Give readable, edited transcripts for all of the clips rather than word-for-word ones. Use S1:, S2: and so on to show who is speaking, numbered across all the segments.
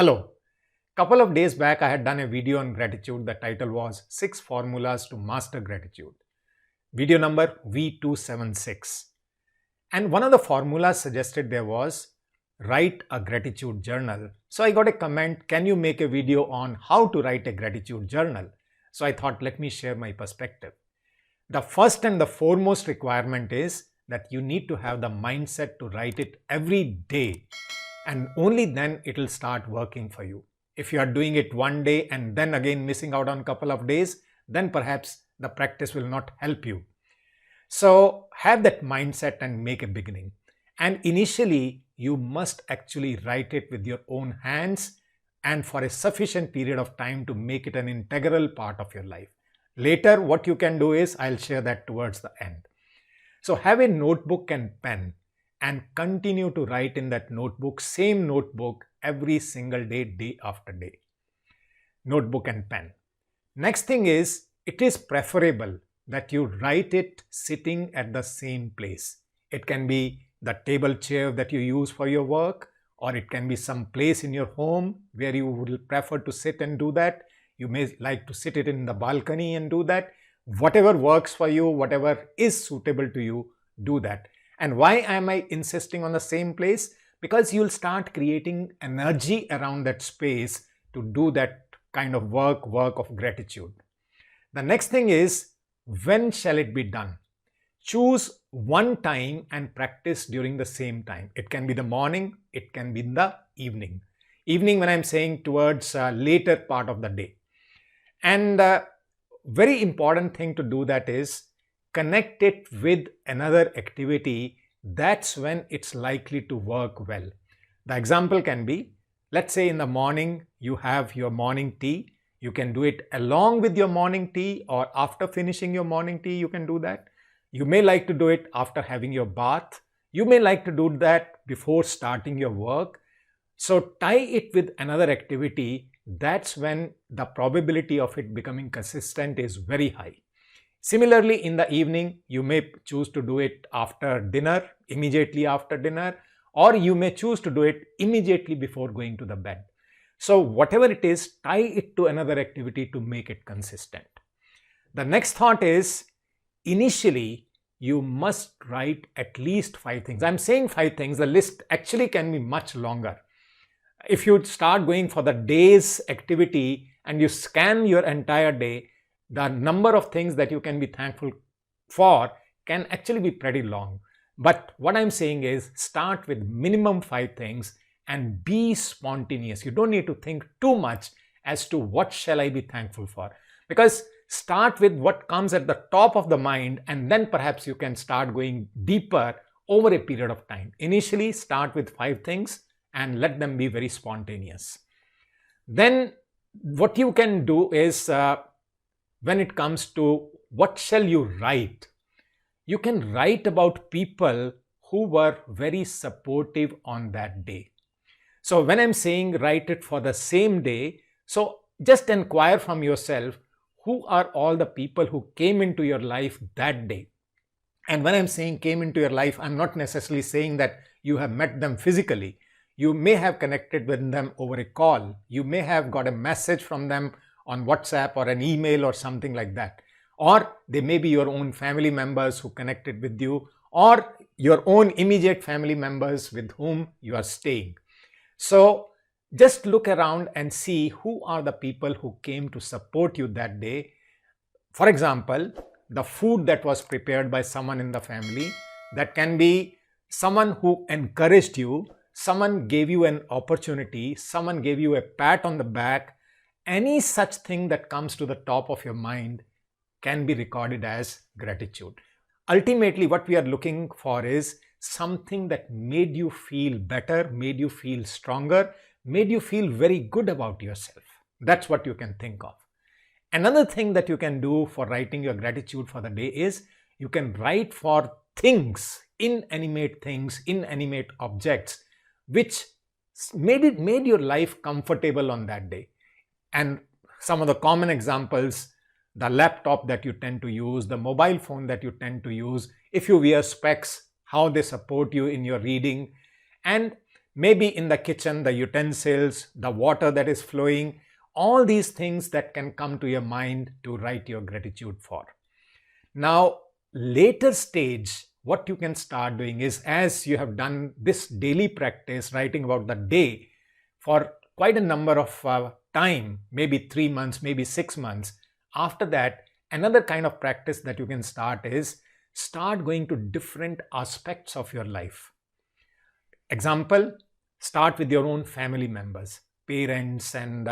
S1: Hello. Couple of days back, I had done a video on gratitude. The title was 6 Formulas to Master Gratitude. Video number V276. And one of the formulas suggested there was write a gratitude journal. So I got a comment, can you make a video on how to write a gratitude journal? So I thought, let me share my perspective. The first and the foremost requirement is that you need to have the mindset to write it every day. And only then it will start working for you. If you are doing it one day and then again missing out on a couple of days, then perhaps the practice will not help you. So have that mindset and make a beginning. And initially, you must actually write it with your own hands and for a sufficient period of time to make it an integral part of your life. Later, what you can do is, I'll share that towards the end. So have a notebook and pen and continue to write in that notebook, same notebook, every single day, day after day. Notebook and pen. Next thing is, it is preferable that you write it sitting at the same place. It can be the table chair that you use for your work, or it can be some place in your home where you would prefer to sit and do that. You may like to sit it in the balcony and do that. Whatever works for you, whatever is suitable to you, do that. And why am I insisting on the same place? Because you'll start creating energy around that space to do that kind of work of gratitude. The next thing is, when shall it be done? Choose one time and practice during the same time. It can be the morning, it can be in the evening. Evening when I'm saying towards later part of the day. And very important thing to do that is connect it with another activity. That's when it's likely to work well. The example can be, let's say in the morning you have your morning tea. You can do it along with your morning tea or after finishing your morning tea, you can do that. You may like to do it after having your bath. You may like to do that before starting your work. So tie it with another activity. That's when the probability of it becoming consistent is very high. Similarly, in the evening, you may choose to do it after dinner, immediately after dinner, or you may choose to do it immediately before going to the bed. So whatever it is, tie it to another activity to make it consistent. The next thought is, initially, you must write at least 5 things. I'm saying 5 things. The list actually can be much longer. If you start going for the day's activity and you scan your entire day, the number of things that you can be thankful for can actually be pretty long. But what I'm saying is, start with minimum 5 things and be spontaneous. You don't need to think too much as to what shall I be thankful for. Because start with what comes at the top of the mind, and then perhaps you can start going deeper over a period of time. Initially, start with 5 things and let them be very spontaneous. Then what you can do is, when it comes to what shall you write, you can write about people who were very supportive on that day. So when I'm saying write it for the same day, so just inquire from yourself, who are all the people who came into your life that day? And when I'm saying came into your life, I'm not necessarily saying that you have met them physically. You may have connected with them over a call. You may have got a message from them on WhatsApp or an email or something like that. Or they may be your own family members who connected with you, or your own immediate family members with whom you are staying. So just look around and see who are the people who came to support you that day. For example, the food that was prepared by someone in the family, that can be someone who encouraged you, someone gave you an opportunity, someone gave you a pat on the back. Any such thing that comes to the top of your mind can be recorded as gratitude. Ultimately, what we are looking for is something that made you feel better, made you feel stronger, made you feel very good about yourself. That's what you can think of. Another thing that you can do for writing your gratitude for the day is, you can write for things, inanimate objects, which made your life comfortable on that day. And some of the common examples, the laptop that you tend to use, the mobile phone that you tend to use, if you wear specs, how they support you in your reading. And maybe in the kitchen, the utensils, the water that is flowing, all these things that can come to your mind to write your gratitude for. Now, later stage, what you can start doing is, as you have done this daily practice, writing about the day for quite a number of time, maybe 3 months, maybe 6 months. After that, another kind of practice that you can start is start going to different aspects of your life. Example, start with your own family members, parents and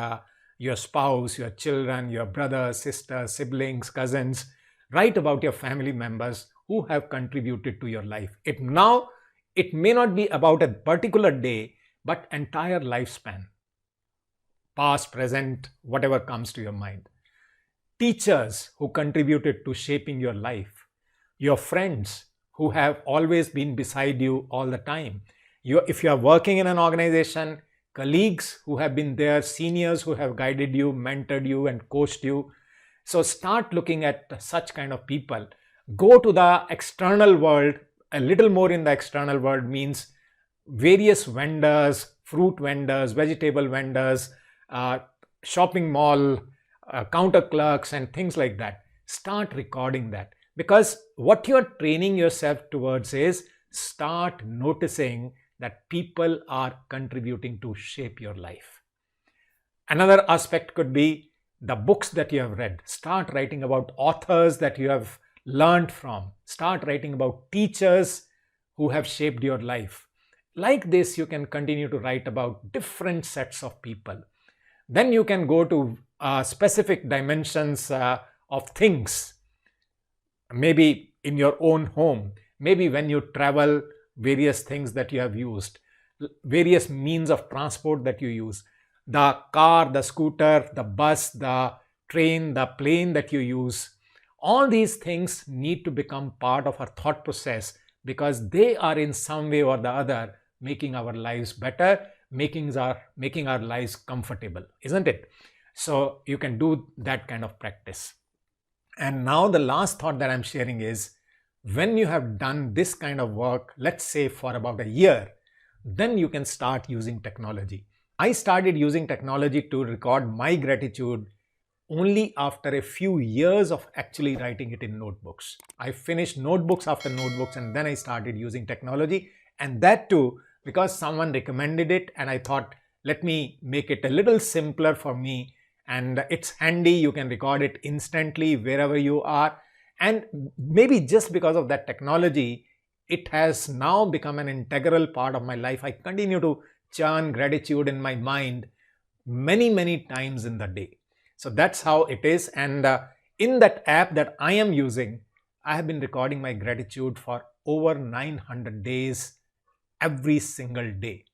S1: your spouse, your children, your brothers, sisters, siblings, cousins. Write about your family members who have contributed to your life. It may not be about a particular day, but entire lifespan. Past, present, whatever comes to your mind. Teachers who contributed to shaping your life. Your friends who have always been beside you all the time. If you are working in an organization, colleagues who have been there, seniors who have guided you, mentored you and coached you. So start looking at such kind of people. Go to the external world. A little more in the external world means various vendors, fruit vendors, vegetable vendors, shopping mall, counter clerks and things like that. Start recording that, because what you're training yourself towards is start noticing that people are contributing to shape your life. Another aspect could be the books that you have read. Start writing about authors that you have learned from. Start writing about teachers who have shaped your life. Like this, you can continue to write about different sets of people. Then you can go to specific dimensions of things. Maybe in your own home, maybe when you travel, various things that you have used, various means of transport that you use, the car, the scooter, the bus, the train, the plane that you use. All these things need to become part of our thought process, because they are in some way or the other making our lives better, making our lives comfortable, isn't it? So you can do that kind of practice. And now the last thought that I'm sharing is, when you have done this kind of work, let's say for about a year, then you can start using technology. I started using technology to record my gratitude only after a few years of actually writing it in notebooks. I finished notebooks after notebooks, and then I started using technology, and that too because someone recommended it, and I thought, let me make it a little simpler for me, and it's handy. You can record it instantly wherever you are. And maybe just because of that technology, it has now become an integral part of my life. I continue to churn gratitude in my mind many times in the day. So that's how it is. And in that app that I am using, I have been recording my gratitude for over 900 days every single day.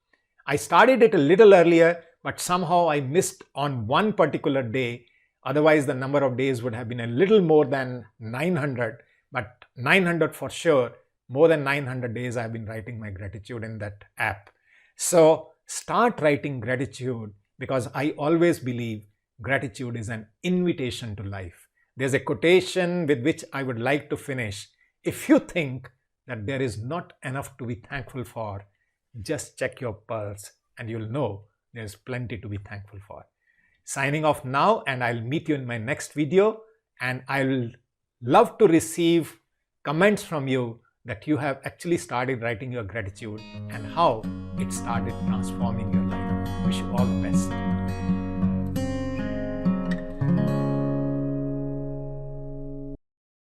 S1: I started it a little earlier, but somehow I missed on one particular day. Otherwise, the number of days would have been a little more than 900, but 900 for sure. More than 900 days I've been writing my gratitude in that app. So start writing gratitude, because I always believe gratitude is an invitation to life. There's a quotation with which I would like to finish. If you think that there is not enough to be thankful for, just check your pulse and you'll know there's plenty to be thankful for. Signing off now, and I'll meet you in my next video, and I'll love to receive comments from you that you have actually started writing your gratitude and how it started transforming your life. Wish you all the best.